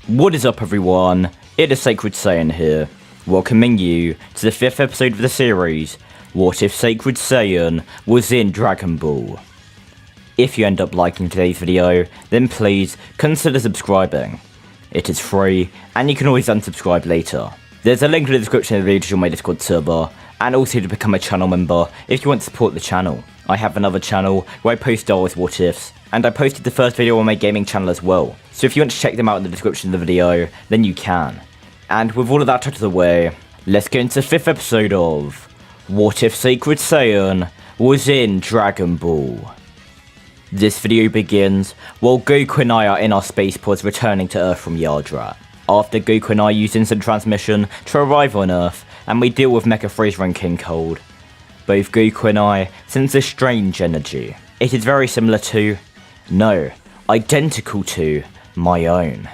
What is up everyone, it is Sacred Saiyan here, welcoming you to the 5th episode of the series, What If Sacred Saiyan Was in Dragon Ball? If you end up liking today's video, then please consider subscribing. It is free, and you can always unsubscribe later. There's a link in the description of the video to join my Discord server, and also to become a channel member if you want to support the channel. I have another channel where I post Star Wars What Ifs, and I posted the first video on my gaming channel as well, so if you want to check them out in the description of the video, then you can. And with all of that out of the way, let's get into the 5th episode of What If Sacred Saiyan Was in Dragon Ball? This video begins while Goku and I are in our space pods returning to Earth from Yardrat. After Goku and I use instant transmission to arrive on Earth, and we deal with Mecha Frieza and King Cold, both Goku and I sense a strange energy. It is very similar to, no, identical to, my own.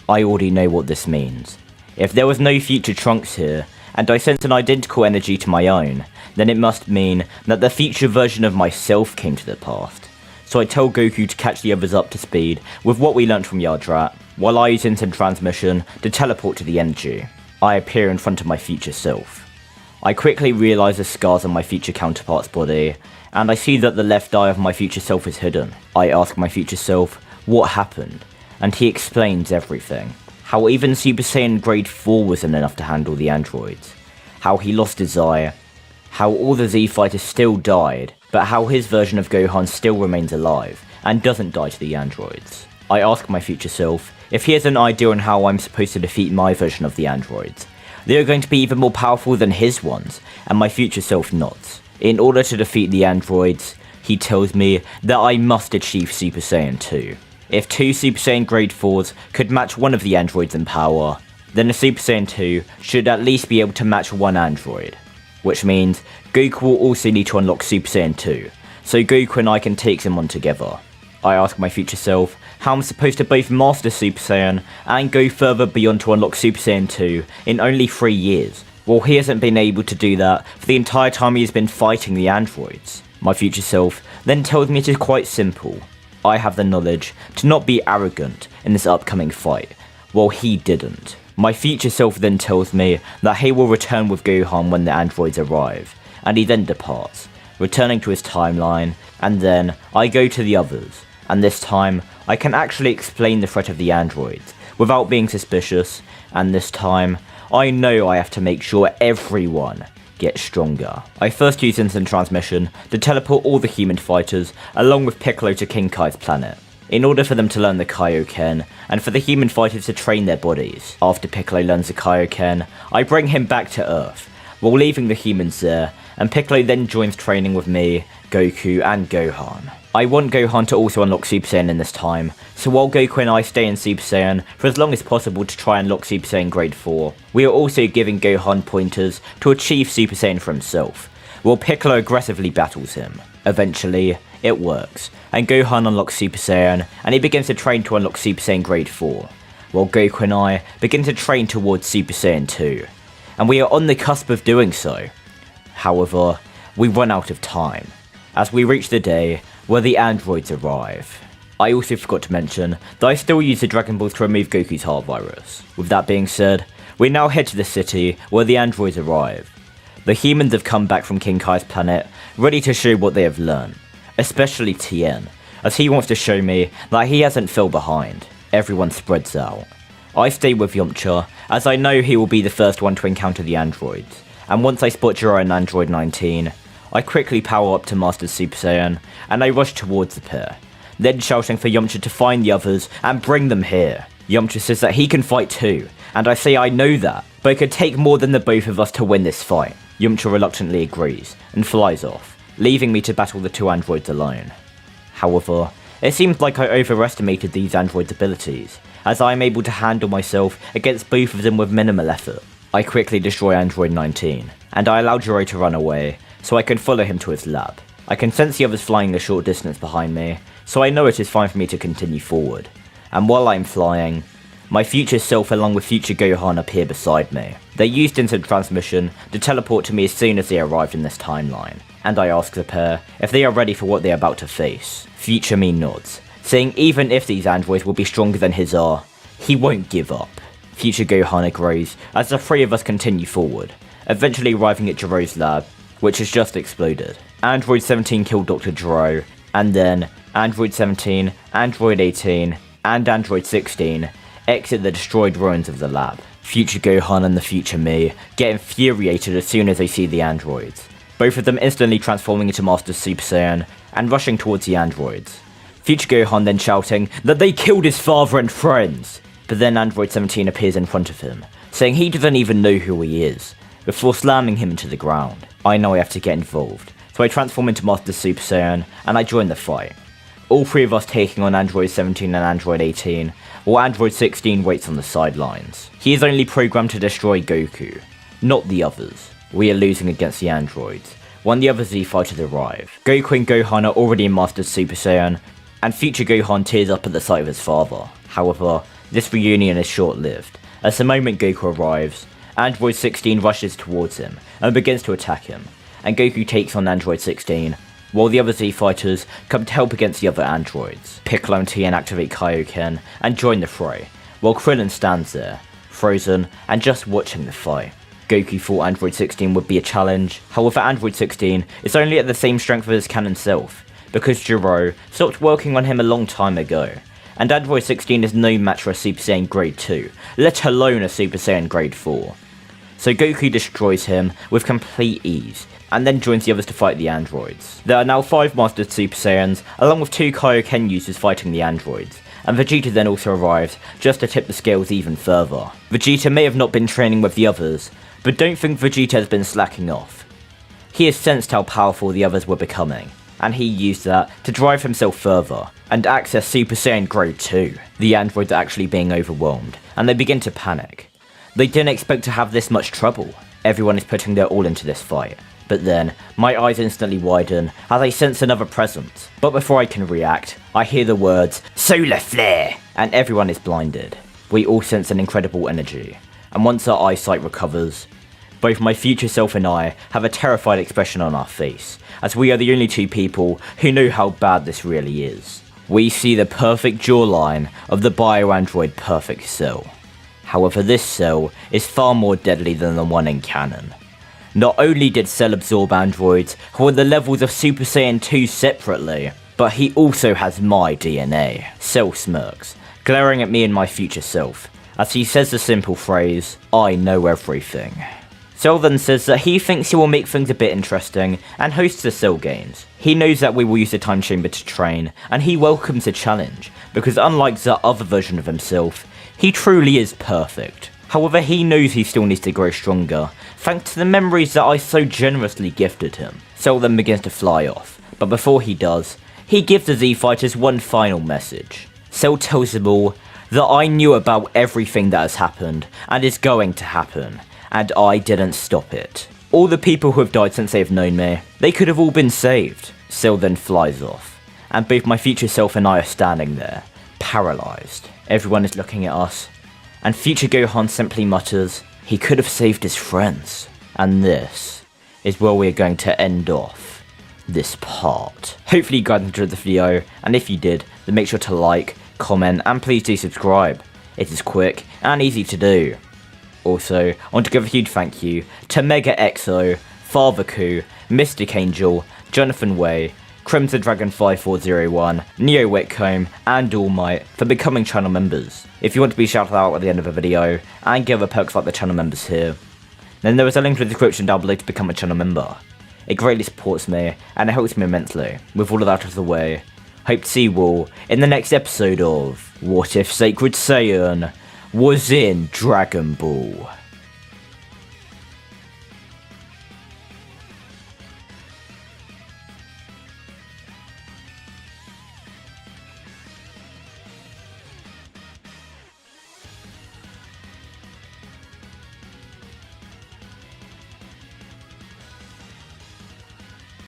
I already know what this means. If there was no future Trunks here, and I sense an identical energy to my own, then it must mean that the future version of myself came to the past. So I tell Goku to catch the others up to speed with what we learnt from Yardrat, while I use instant transmission to teleport to the energy. I appear in front of my future self. I quickly realise the scars on my future counterpart's body, and I see that the left eye of my future self is hidden. I ask my future self what happened, and he explains everything. How even Super Saiyan Grade 4 wasn't enough to handle the androids. How he lost his eye. How all the Z fighters still died, but how his version of Gohan still remains alive, and doesn't die to the androids. I ask my future self if he has an idea on how I'm supposed to defeat my version of the androids. They are going to be even more powerful than his ones, and my future self nods. In order to defeat the androids, he tells me that I must achieve Super Saiyan 2. If 2 Super Saiyan Grade 4s could match one of the androids in power, then a Super Saiyan 2 should at least be able to match one android. Which means Goku will also need to unlock Super Saiyan 2, so Goku and I can take them on together. I ask my future self how I'm supposed to both master Super Saiyan and go further beyond to unlock Super Saiyan 2 in only 3 years. Well, he hasn't been able to do that for the entire time he has been fighting the androids. My future self then tells me it is quite simple. I have the knowledge to not be arrogant in this upcoming fight, while he didn't. My future self then tells me that he will return with Gohan when the androids arrive, and he then departs, returning to his timeline, and then I go to the others, and this time I can actually explain the threat of the androids without being suspicious, and this time I know I have to make sure everyone gets stronger. I first use instant transmission to teleport all the human fighters along with Piccolo to King Kai's planet, in order for them to learn the Kaioken and for the human fighters to train their bodies. After Piccolo learns the Kaioken, I bring him back to Earth, while leaving the humans there, and Piccolo then joins training with me, Goku and Gohan. I want Gohan to also unlock Super Saiyan in this time, so while Goku and I stay in Super Saiyan for as long as possible to try and unlock Super Saiyan Grade 4, we are also giving Gohan pointers to achieve Super Saiyan for himself, while Piccolo aggressively battles him. Eventually, it works, and Gohan unlocks Super Saiyan, and he begins to train to unlock Super Saiyan Grade 4, while Goku and I begin to train towards Super Saiyan 2, and we are on the cusp of doing so. However, we run out of time, as we reach the day where the androids arrive. I also forgot to mention that I still use the Dragon Balls to remove Goku's heart virus. With that being said, we now head to the city where the androids arrive. The humans have come back from King Kai's planet, ready to show what they have learned, especially Tien, as he wants to show me that he hasn't fell behind. Everyone spreads out. I stay with Yamcha, as I know he will be the first one to encounter the androids, and once I spot Jiraiya and Android 19, I quickly power up to Master Super Saiyan, and I rush towards the pair, then shouting for Yamcha to find the others and bring them here. Yamcha says that he can fight too, and I say I know that, but it could take more than the both of us to win this fight. Yamcha reluctantly agrees, and flies off, leaving me to battle the 2 androids alone. However, it seems like I overestimated these androids' abilities, as I am able to handle myself against both of them with minimal effort. I quickly destroy Android 19, and I allow Jiraiya to run away, so I can follow him to his lab. I can sense the others flying a short distance behind me, so I know it is fine for me to continue forward. And while I'm flying, my future self along with future Gohan appear beside me. They used instant transmission to teleport to me as soon as they arrived in this timeline, and I ask the pair if they are ready for what they are about to face. Future me nods, saying even if these androids will be stronger than his are, he won't give up. Future Gohan agrees as the three of us continue forward, eventually arriving at Jiro's lab, which has just exploded. Android 17 killed Dr. Jiro, and then Android 17, Android 18, and Android 16 exit the destroyed ruins of the lab. Future Gohan and the future me get infuriated as soon as they see the androids, both of them instantly transforming into Master Super Saiyan and rushing towards the androids. Future Gohan then shouting that they killed his father and friends, but then Android 17 appears in front of him, saying he doesn't even know who he is, before slamming him into the ground. I know I have to get involved, so I transform into Master Super Saiyan and I join the fight. All three of us taking on Android 17 and Android 18, while Android 16 waits on the sidelines. He is only programmed to destroy Goku, not the others. We are losing against the androids, when the other Z fighters arrive. Goku and Gohan are already in Master Super Saiyan, and future Gohan tears up at the sight of his father. However, this reunion is short-lived, as the moment Goku arrives, Android 16 rushes towards him and begins to attack him, and Goku takes on Android 16, while the other Z fighters come to help against the other androids. Piccolo and Tien activate Kaioken and join the fray, while Krillin stands there, frozen and just watching the fight. Goku thought Android 16 would be a challenge, however Android 16 is only at the same strength as his canon self, because Jiro stopped working on him a long time ago, and Android 16 is no match for a Super Saiyan Grade 2, let alone a Super Saiyan Grade 4. So Goku destroys him with complete ease, and then joins the others to fight the androids. There are now 5 Mastered Super Saiyans, along with 2 Kaioken users fighting the androids, and Vegeta then also arrives, just to tip the scales even further. Vegeta may have not been training with the others, but don't think Vegeta has been slacking off. He has sensed how powerful the others were becoming, and he used that to drive himself further, and access Super Saiyan Grade 2. The androids are actually being overwhelmed, and they begin to panic. They didn't expect to have this much trouble. Everyone is putting their all into this fight. But then, my eyes instantly widen as I sense another presence. But before I can react, I hear the words, "Solar Flare!" and everyone is blinded. We all sense an incredible energy, and once our eyesight recovers, both my future self and I have a terrified expression on our face, as we are the only 2 people who know how bad this really is. We see the perfect jawline of the bio-android Perfect Cell. However, this cell is far more deadly than the one in canon. Not only did Cell absorb androids who are the levels of Super Saiyan 2 separately, but he also has my DNA. Cell smirks, glaring at me and my future self, as he says the simple phrase, "I know everything." Cell then says that he thinks he will make things a bit interesting and hosts the Cell Games. He knows that we will use the time chamber to train, and he welcomes the challenge, because unlike the other version of himself, he truly is perfect. However, he knows he still needs to grow stronger, thanks to the memories that I so generously gifted him. Cell then begins to fly off, but before he does, he gives the Z Fighters one final message. Cell tells them all that I knew about everything that has happened, and is going to happen, and I didn't stop it. All the people who have died since they have known me, they could have all been saved. Cell then flies off, and both my future self and I are standing there, paralysed. Everyone is looking at us, and future Gohan simply mutters, he could have saved his friends. And this is where we're going to end off this part. Hopefully you guys enjoyed the video, and if you did, then make sure to like, comment, and please do subscribe. It is quick and easy to do. Also, I want to give a huge thank you to Mega EXO, Father Ku, Mystic Angel, Jonathan Way, Crimson Dragon 5401, Neo Whitcomb, and All Might for becoming channel members. If you want to be shouted out at the end of a video, and get other perks like the channel members here, then there is a link in the description down below to become a channel member. It greatly supports me, and it helps me immensely. With all of that out of the way, hope to see you all in the next episode of What If Sacred Saiyan was in Dragon Ball.